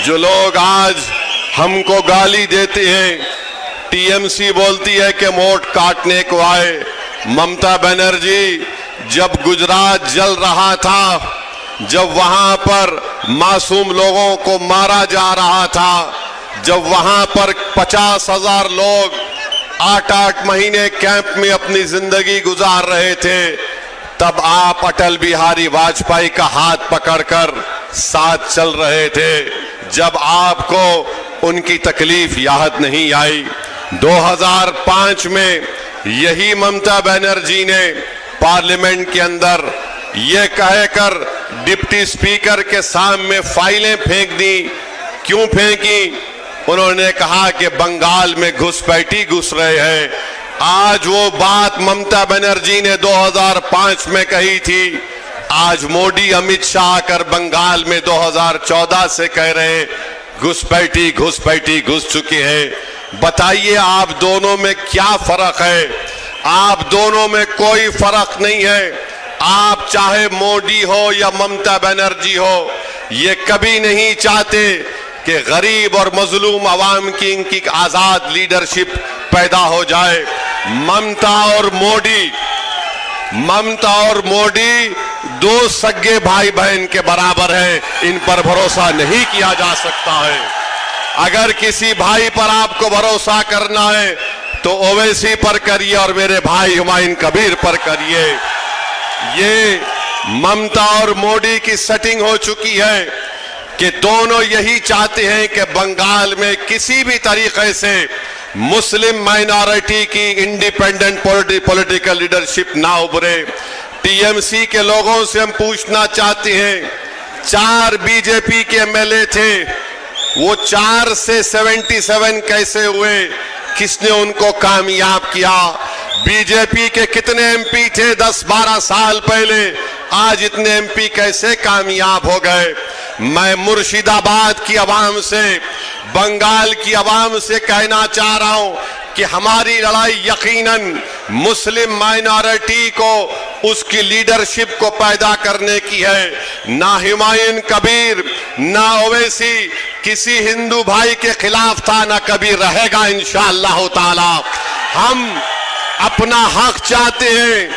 जो लोग आज हमको गाली देते हैं, टीएमसी बोलती है कि वोट काटने को आए। ममता बनर्जी जब गुजरात जल रहा था, जब वहां पर मासूम लोगों को मारा जा रहा था, जब वहां पर 50,000 लोग 8-8 महीने कैंप में अपनी जिंदगी गुजार रहे थे, तब आप अटल बिहारी वाजपेयी का हाथ पकड़कर साथ चल रहे थे, जब आपको उनकी तकलीफ याद नहीं आई। 2005 में यही ममता बनर्जी ने पार्लियामेंट के अंदर ये कहकर डिप्टी स्पीकर के सामने फाइलें फेंक दी। क्यों फेंकी? उन्होंने कहा कि बंगाल में घुसपैठी घुस रहे हैं। आज वो बात ममता बनर्जी ने 2005 में कही थी, आज मोदी अमित शाह आकर बंगाल में 2014 से कह रहे हैं घुसपैठी घुसपैठी घुस चुके हैं। बताइए आप दोनों में क्या फर्क है? आप दोनों में कोई फर्क नहीं है। आप चाहे मोदी हो या ममता बनर्जी हो, ये कभी नहीं चाहते कि गरीब और मजलूम आवाम की इनकी आजाद लीडरशिप पैदा हो जाए। ममता और मोदी दो सगे भाई बहन के बराबर है, इन पर भरोसा नहीं किया जा सकता है। अगर किसी भाई पर आपको भरोसा करना है तो ओवैसी पर करिए और मेरे भाई हुमायूं कबीर पर करिए। ये ममता और मोदी की सेटिंग हो चुकी है कि दोनों यही चाहते हैं कि बंगाल में किसी भी तरीके से मुस्लिम माइनॉरिटी की इंडिपेंडेंट पॉलिटिकल लीडरशिप ना उभरे। टीएमसी के लोगों से हम पूछना चाहते हैं, 4 बीजेपी के एमएलए थे, वो 4 से 77 कैसे हुए? किसने उनको कामयाब किया? बीजेपी के कितने एमपी थे 10-12 साल पहले, आज इतने एमपी कैसे कामयाब हो गए? मैं मुर्शिदाबाद की आवाम से, बंगाल की आवाम से कहना चाह रहा हूं कि हमारी लड़ाई यकीनन मुस्लिम माइनॉरिटी को, उसकी लीडरशिप को पैदा करने की है। ना हुमायूं कबीर ना ओवैसी किसी हिंदू भाई के खिलाफ था, ना कभी रहेगा इंशाअल्लाह ताला। हम अपना हक चाहते हैं,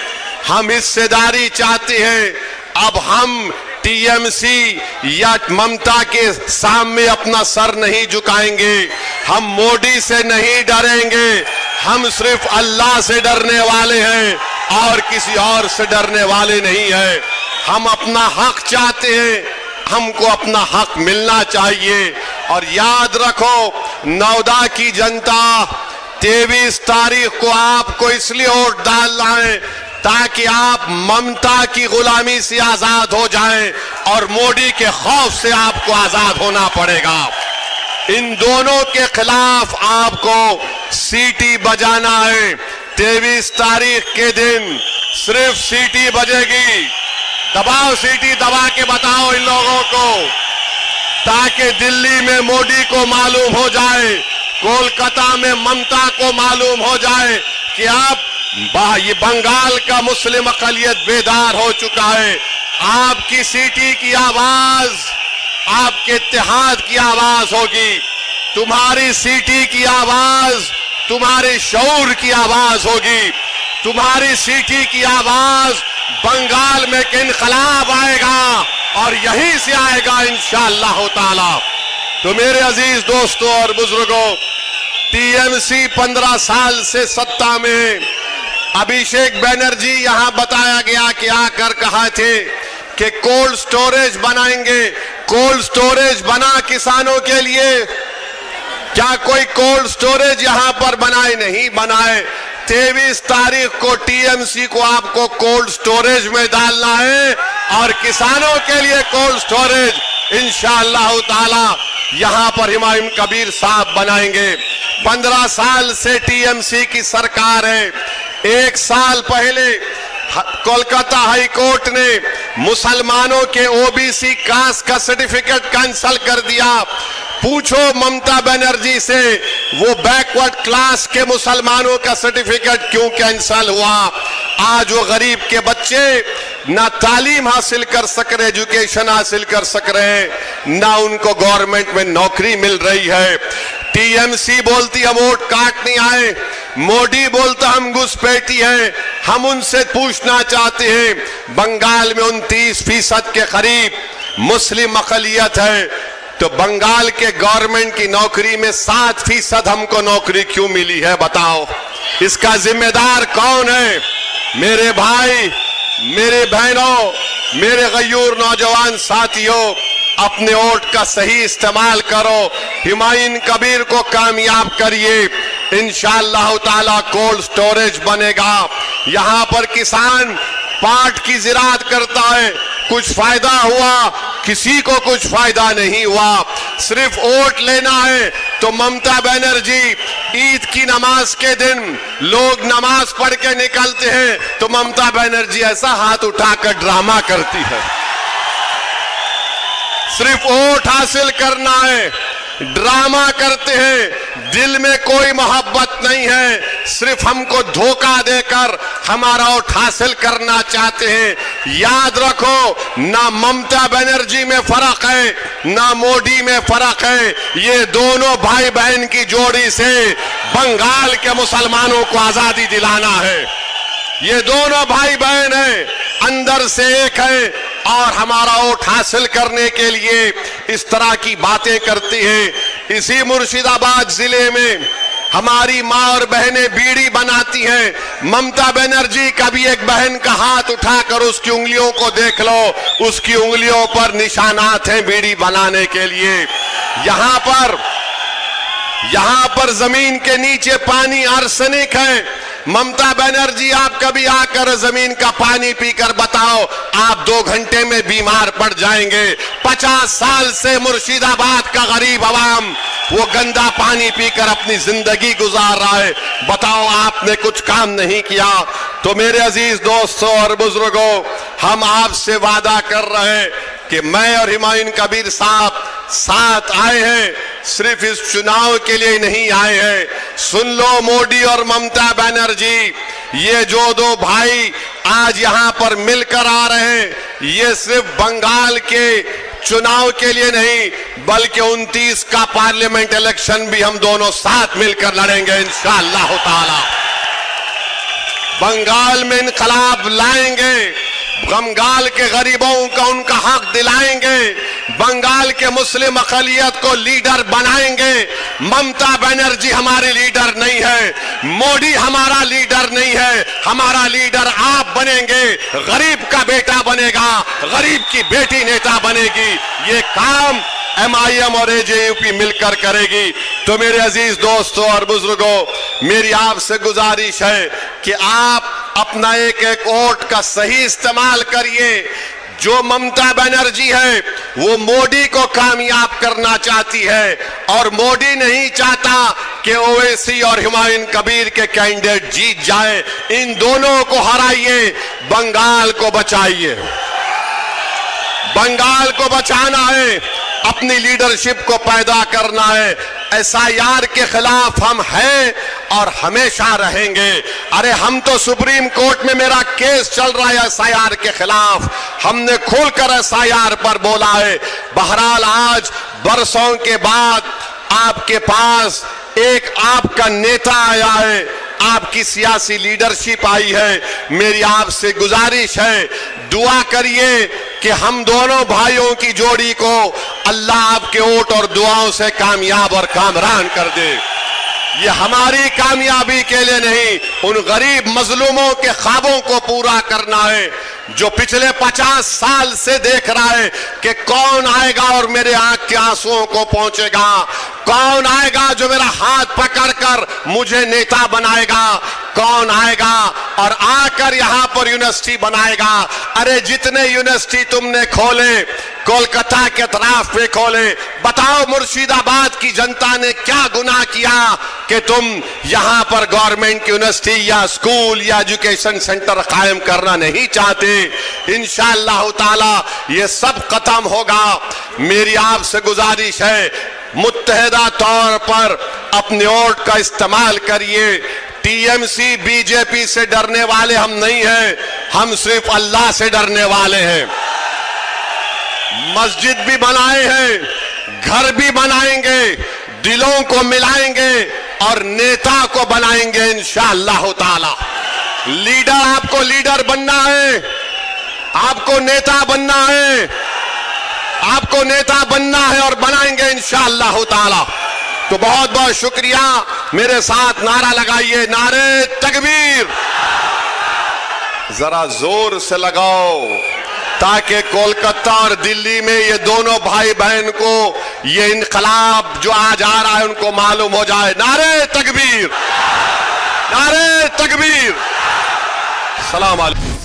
हम हिस्सेदारी चाहते हैं। अब हम टीएमसी या ममता के सामने अपना सर नहीं झुकाएंगे, हम मोदी से नहीं डरेंगे, हम सिर्फ अल्लाह से डरने वाले हैं और किसी और से डरने वाले नहीं है। हम अपना हक चाहते हैं, हमको अपना हक मिलना चाहिए। और याद रखो, नौदा की जनता 23 तारीख को आपको इसलिए वोट डालना है ताकि आप ममता की गुलामी से आजाद हो जाएं और मोदी के खौफ से आपको आजाद होना पड़ेगा। इन दोनों के खिलाफ आपको सीटी बजाना है। 23 तारीख के दिन सिर्फ सीटी बजेगी। दबाओ, सीटी दबा के बताओ इन लोगों को, ताकि दिल्ली में मोदी को मालूम हो जाए, कोलकाता में ममता को मालूम हो जाए कि आप ये बंगाल का मुस्लिम अक़लियत बेदार हो चुका है। आपकी सीटी की आवाज आपके इत्तेहाद की आवाज होगी, तुम्हारी सीटी की आवाज तुम्हारे शऊर की आवाज होगी, तुम्हारी सीटी की आवाज बंगाल में इनकलाब आएगा और यहीं से आएगा इंशाअल्लाह ताला। तो मेरे अजीज दोस्तों और बुजुर्गों, टीएमसी 15 साल से सत्ता में। अभिषेक बनर्जी यहां बताया गया कि आकर कहा थे कि कोल्ड स्टोरेज बनाएंगे। कोल्ड स्टोरेज बना किसानों के लिए? क्या कोई कोल्ड स्टोरेज यहां पर बनाए? नहीं बनाए। 23 तारीख को टीएमसी को आपको कोल्ड स्टोरेज में डालना है और किसानों के लिए कोल्ड स्टोरेज इंशाअल्लाह ताला यहां पर हुमायूं कबीर साहब बनाएंगे। 15 साल से टीएमसी की सरकार है। 1 साल पहले कोलकाता हाई कोर्ट ने मुसलमानों के ओबीसी कास्ट का सर्टिफिकेट कैंसिल कर दिया। पूछो ममता बनर्जी से, वो बैकवर्ड क्लास के मुसलमानों का सर्टिफिकेट क्यों कैंसिल हुआ? आज वो गरीब के बच्चे ना तालीम हासिल कर सक रहे, एजुकेशन हासिल कर सक रहे, ना उनको गवर्नमेंट में नौकरी मिल रही है। टीएमसी बोलती हम वोट काटने आए, मोदी बोलता हम घुसपैठी हैं। हम उनसे पूछना चाहते हैं, बंगाल में 29% के करीब मुस्लिम अकलियत है, तो बंगाल के गवर्नमेंट की नौकरी में 7% हमको नौकरी क्यों मिली है? बताओ, इसका जिम्मेदार कौन है? मेरे भाई, मेरे बहनों, मेरे गयूर नौजवान साथियों, अपने वोट का सही इस्तेमाल करो, हुमायूं कबीर को कामयाब करिए। इंशाअल्लाह ताला कोल्ड स्टोरेज बनेगा, यहां पर किसान पाट की ज़िराअत करता है, कुछ फायदा हुआ? किसी को कुछ फायदा नहीं हुआ। सिर्फ वोट लेना है तो ममता बनर्जी ईद की नमाज के दिन लोग नमाज पढ़ के निकलते हैं तो ममता बनर्जी ऐसा हाथ उठाकर ड्रामा करती है। सिर्फ वोट हासिल करना है, ड्रामा करते हैं, दिल में कोई मोहब्बत नहीं है, सिर्फ हमको धोखा देकर हमारा वोट हासिल करना चाहते हैं। याद रखो, ना ममता बनर्जी में फर्क है, ना मोदी में फर्क है। ये दोनों भाई बहन की जोड़ी से बंगाल के मुसलमानों को आजादी दिलाना है। ये दोनों भाई बहन हैं, अंदर से एक है, और हमारा वोट हासिल करने के लिए इस तरह की बातें करती है। इसी मुर्शिदाबाद जिले में हमारी माँ और बहनें बीड़ी बनाती हैं। ममता बनर्जी कभी एक बहन का हाथ उठाकर उसकी उंगलियों को देख लो, उसकी उंगलियों पर निशानात हैं बीड़ी बनाने के लिए। यहां पर जमीन के नीचे पानी आर्सेनिक है। ममता बनर्जी, आप कभी आकर जमीन का पानी पीकर बताओ, आप 2 घंटे में बीमार पड़ जाएंगे। 50 साल से मुर्शिदाबाद का गरीब आवाम वो गंदा पानी पीकर अपनी जिंदगी गुजार रहा है। बताओ, आपने कुछ काम नहीं किया। तो मेरे अजीज दोस्तों और बुजुर्गों, हम आपसे वादा कर रहे हैं कि मैं और हुमायूं कबीर साहब साथ आए हैं, सिर्फ इस चुनाव के लिए नहीं आए हैं। सुन लो मोदी और ममता बनर्जी, ये जो 2 भाई आज यहां पर मिलकर आ रहे हैं, ये सिर्फ बंगाल के चुनाव के लिए नहीं, बल्कि 29 का पार्लियामेंट इलेक्शन भी हम दोनों साथ मिलकर लड़ेंगे इंशाअल्लाह ताला। बंगाल में इनकलाब लाएंगे, बंगाल के गरीबों का उनका हक दिलाएंगे, बंगाल के मुस्लिम अकलियत को लीडर बनाएंगे। ममता बनर्जी हमारी लीडर नहीं है, मोदी हमारा लीडर नहीं है, हमारा लीडर आप बनेंगे। गरीब का बेटा बनेगा, गरीब की बेटी नेता बनेगी। ये काम MIM और AJUP मिलकर करेगी। तो मेरे अजीज दोस्तों और बुजुर्गों, मेरी आपसे गुजारिश है कि आप अपना एक एक वोट का सही इस्तेमाल करिए। जो ममता बनर्जी है वो मोदी को कामयाब करना चाहती है, और मोदी नहीं चाहता कि ओवैसी और हुमायूं कबीर के कैंडिडेट जीत जाए। इन दोनों को हराइए, बंगाल को बचाइए। बंगाल को बचाना है, अपनी लीडरशिप को पैदा करना है। SIR के खिलाफ हम हैं और हमेशा रहेंगे। अरे हम तो सुप्रीम कोर्ट में मेरा केस चल रहा है SIR के खिलाफ, हमने खुलकर SIR पर बोला है। बहरहाल आज बरसों के बाद आपके पास एक आपका नेता आया है, आपकी सियासी लीडरशिप आई है। मेरी आपसे गुजारिश है, दुआ करिए कि हम दोनों भाइयों की जोड़ी को अल्लाह आपके वोट और दुआओं से कामयाब और कामरान कर दे। ये हमारी कामयाबी के लिए नहीं, उन गरीब मजलूमों के ख्वाबों को पूरा करना है जो पिछले 50 साल से देख रहा है कि कौन आएगा और मेरे आंख के आंसुओं को पहुंचेगा, कौन आएगा जो मेरा हाथ पकड़कर मुझे नेता बनाएगा, कौन आएगा और आकर यहां पर यूनिवर्सिटी बनाएगा। अरे जितने यूनिवर्सिटी तुमने खोले, कोलकाता के तरफ पे खोले, बताओ मुर्शिदाबाद की जनता ने क्या गुनाह किया कि तुम यहां पर गवर्नमेंट यूनिवर्सिटी या स्कूल या एजुकेशन सेंटर कायम करना नहीं चाहते। इंशाअल्लाह ताला ये सब खत्म होगा। मेरी आपसे गुजारिश है, मुत्तहिदा तौर पर अपने वोट का इस्तेमाल करिए। टीएमसी बीजेपी से डरने वाले हम नहीं हैं, हम सिर्फ अल्लाह से डरने वाले हैं। मस्जिद भी बनाए हैं, घर भी बनाएंगे, दिलों को मिलाएंगे और नेता को बनाएंगे इंशाअल्लाह ताला। लीडर, आपको लीडर बनना है, आपको नेता बनना है, आपको नेता बनना है और बनाएंगे इंशाअल्लाह ताला। तो बहुत बहुत शुक्रिया। मेरे साथ नारा लगाइए, नारे तकबीर। जरा जोर से लगाओ ताकि कोलकाता और दिल्ली में ये दोनों भाई बहन को ये इनकलाब जो आज आ रहा है उनको मालूम हो जाए। नारे तकबीर, नारे तकबीर। सलाम अलैकुम।